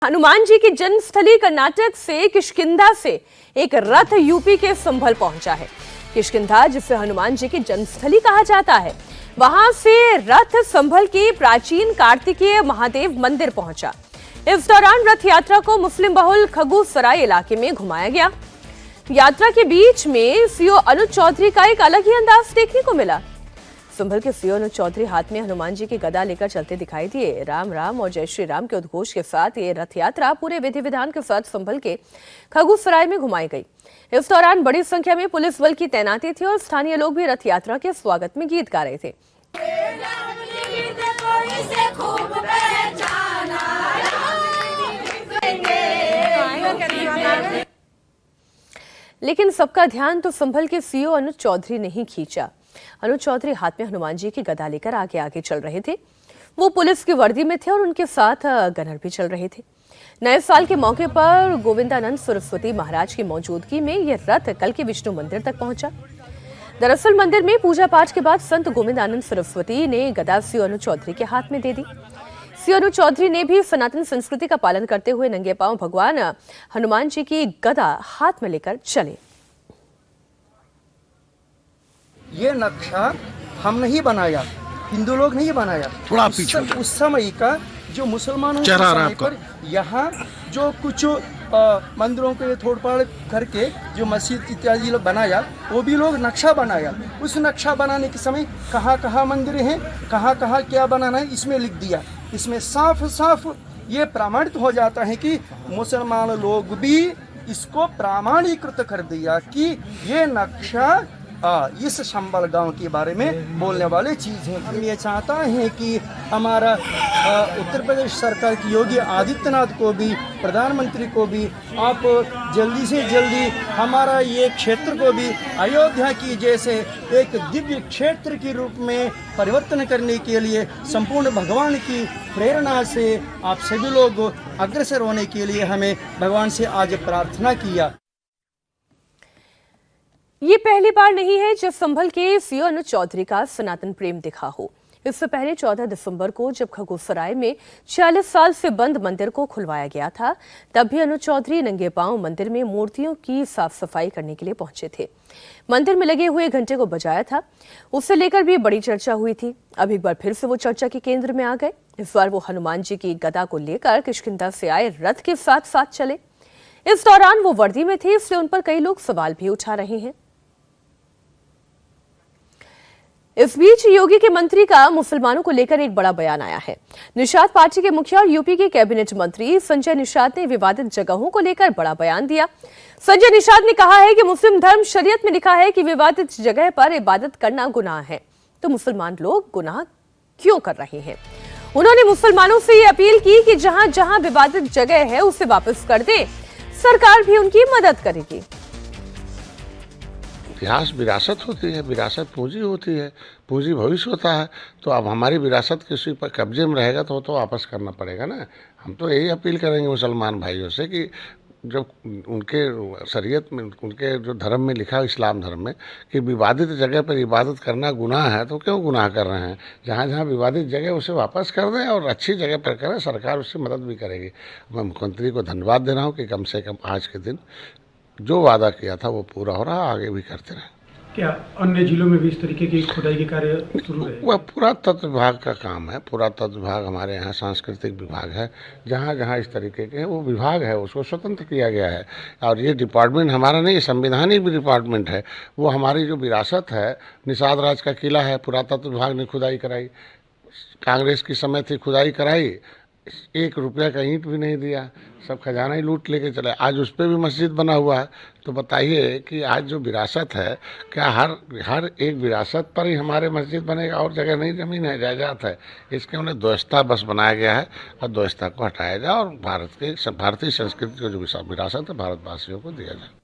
हनुमान जी की जन्मस्थली कर्नाटक से किष्किंधा से एक रथ यूपी के संभल पहुंचा है। किष्किंधा, जिसे हनुमान जी की जन्मस्थली कहा जाता है, वहां से रथ संभल के प्राचीन कार्तिकेय महादेव मंदिर पहुंचा। इस दौरान रथ यात्रा को मुस्लिम बहुल खगूसराय इलाके में घुमाया गया। यात्रा के बीच में सीओ अनुज चौधरी का एक अलग ही अंदाज देखने को मिला। संभल के सीओ अनुज चौधरी हाथ में हनुमान जी की गदा लेकर चलते दिखाई दिए। राम राम और जय श्री राम के उद्घोष के साथ ये रथ यात्रा पूरे विधि विधान के साथ संभल के खगूसराय में घुमाई गई। इस दौरान बड़ी संख्या में पुलिस बल की तैनाती थी और स्थानीय लोग भी रथ यात्रा के स्वागत में गीत गा रहे थे। लेकिन सबका ध्यान तो संभल के सीओ अनुज चौधरी ने ही खींचा। अनुज चौधरी हाथ में हनुमान जी की गदा लेकर आगे आगे चल रहे थे। वो पुलिस की वर्दी में थे और उनके साथ गनर भी चल रहे थे। नए साल के मौके पर गोविंदानंद सरस्वती महाराज की मौजूदगी में यह रथ कल के विष्णु मंदिर तक पहुंचा। दरअसल मंदिर में पूजा पाठ के बाद संत गोविंदानंद सरस्वती ने गदा सीओ अनुज चौधरी के हाथ में दे दी। सीओ अनुज चौधरी ने भी सनातन संस्कृति का पालन करते हुए नंगे पांव भगवान हनुमान जी की गदा हाथ में लेकर चले। ये नक्शा हम नहीं बनाया, हिंदू लोग नहीं बनाया। थोड़ा पीछे उस समय का जो मुसलमानों के समय पर यहाँ जो कुछ मंदिरों को तोड़फाड़ करके जो मस्जिद इत्यादि लोग बनाया, वो भी लोग नक्शा बनाया। उस नक्शा बनाने के समय कहाँ कहाँ मंदिर हैं, कहाँ कहाँ क्या बनाना है, इसमें लिख दिया। इसमें साफ साफ ये प्रमाणित हो जाता है कि मुसलमान लोग भी इसको प्रमाणीकृत कर दिया कि ये नक्शा इस संभल गांव के बारे में बोलने वाली चीज़ है। हम ये चाहता हैं कि हमारा उत्तर प्रदेश सरकार की योगी आदित्यनाथ को भी, प्रधानमंत्री को भी, आप जल्दी से जल्दी हमारा ये क्षेत्र को भी अयोध्या की जैसे एक दिव्य क्षेत्र के रूप में परिवर्तन करने के लिए संपूर्ण भगवान की प्रेरणा से आप सभी लोग अग्रसर होने के लिए हमें भगवान से आज प्रार्थना किया। ये पहली बार नहीं है जब संभल के सीओ अनुज चौधरी का सनातन प्रेम दिखा हो। इससे पहले 14 दिसंबर को जब खगूसराय में 46 साल से बंद मंदिर को खुलवाया गया था, तब भी अनुज चौधरी नंगे पांव मंदिर में मूर्तियों की साफ सफाई करने के लिए पहुंचे थे। मंदिर में लगे हुए घंटे को बजाया था। उसे लेकर भी बड़ी चर्चा हुई थी। अब एक बार फिर से वो चर्चा के केंद्र में आ गए। इस बार वो हनुमान जी की गदा को लेकर किष्किंधा से आए रथ के साथ साथ चले। इस दौरान वो वर्दी में थे, इसलिए उन पर कई लोग सवाल भी उठा रहे हैं। इस बीच योगी के मंत्री का मुसलमानों को लेकर एक बड़ा बयान आया है। निषाद पार्टी के मुखिया और यूपी के कैबिनेट मंत्री संजय निषाद ने विवादित जगहों को लेकर बड़ा बयान दिया। संजय निषाद ने कहा है कि मुस्लिम धर्म शरीयत में लिखा है कि विवादित जगह पर इबादत करना गुनाह है, तो मुसलमान लोग गुनाह क्यों कर रहे हैं। उन्होंने मुसलमानों से ये अपील की कि जहां जहां विवादित जगह है उसे वापस कर दे, सरकार भी उनकी मदद करेगी। इतिहास विरासत होती है, विरासत पूंजी होती है, पूंजी भविष्य होता है। तो अब हमारी विरासत किसी पर कब्जे में रहेगा तो वापस करना पड़ेगा ना। हम तो यही अपील करेंगे मुसलमान भाइयों से कि जब उनके शरीयत में, उनके जो धर्म में लिखा है, इस्लाम धर्म में, कि विवादित जगह पर इबादत करना गुनाह है, तो क्यों गुनाह कर रहे हैं। जहाँ जहाँ विवादित जगह उसे वापस कर दें और अच्छी जगह पर करें, सरकार उससे मदद भी करेगी। मैं मुख्यमंत्री को धन्यवाद दे रहा हूँ कि कम से कम आज के दिन जो वादा किया था वो पूरा हो रहा, आगे भी करते रहे। क्या अन्य जिलों में भी इस तरीके की खुदाई के कार्य शुरू है? वह पुरातत्व विभाग का काम है। पुरातत्व विभाग हमारे यहाँ सांस्कृतिक विभाग है। जहाँ जहाँ इस तरीके के वो विभाग है, उसको स्वतंत्र किया गया है। और ये डिपार्टमेंट हमारा नहीं, संवैधानिक भी डिपार्टमेंट है। वो हमारी जो विरासत है, निषाद राज का किला है, पुरातत्व विभाग ने खुदाई कराई। कांग्रेस की समय थी, खुदाई कराई, 1 रुपया का ईंट भी नहीं दिया, सब खजाना ही लूट लेके चले। आज उस पर भी मस्जिद बना हुआ है। तो बताइए कि आज जो विरासत है, क्या हर एक विरासत पर ही हमारे मस्जिद बनेगा और जगह नहीं, जमीन है, जायदाद है। इसके उन्हें द्वैतता बस बनाया गया है और द्वैतता को हटाया जाए और भारतीय संस्कृति को जो विरासत है भारतवासियों को दिया जाए।